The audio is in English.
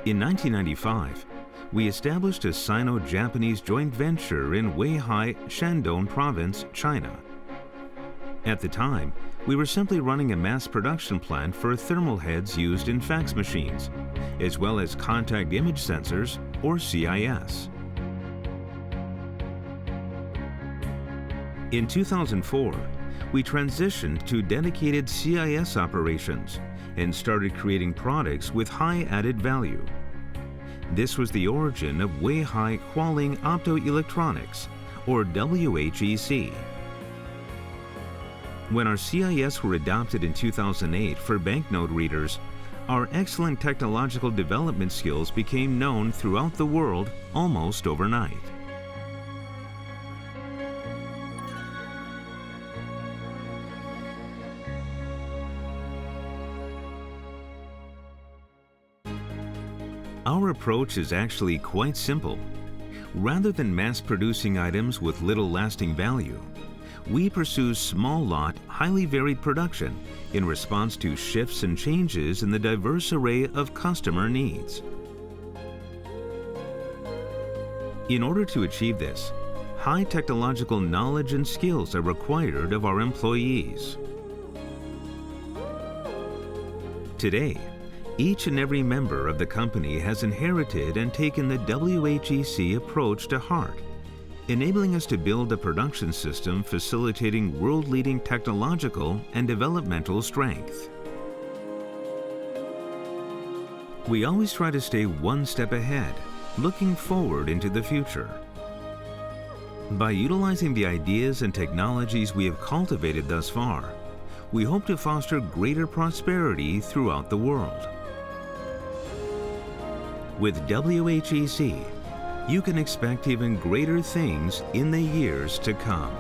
In 1995, we established a Sino-Japanese joint venture in Weihai, Shandong Province, China. At the time, we were simply running a mass production plant for thermal heads used in fax machines, as well as contact image sensors, or CIS. In 2004, we transitioned to dedicated CIS operations and started creating products with high added value. This was the origin of Weihai Hualing Opto-Electronics, or WHEC. When our CIS were adopted in 2008 for banknote readers, our excellent technological development skills became known throughout the world almost overnight. Our approach is actually quite simple. Rather than mass-producing items with little lasting value, we pursue small-lot, highly varied production in response to shifts and changes in the diverse array of customer needs. In order to achieve this, high technological knowledge and skills are required of our employees. Today, each and every member of the company has inherited and taken the WHEC approach to heart, enabling us to build a production system facilitating world-leading technological and developmental strength. We always try to stay one step ahead, looking forward into the future. By utilizing the ideas and technologies we have cultivated thus far, we hope to foster greater prosperity throughout the world. With WHEC, you can expect even greater things in the years to come.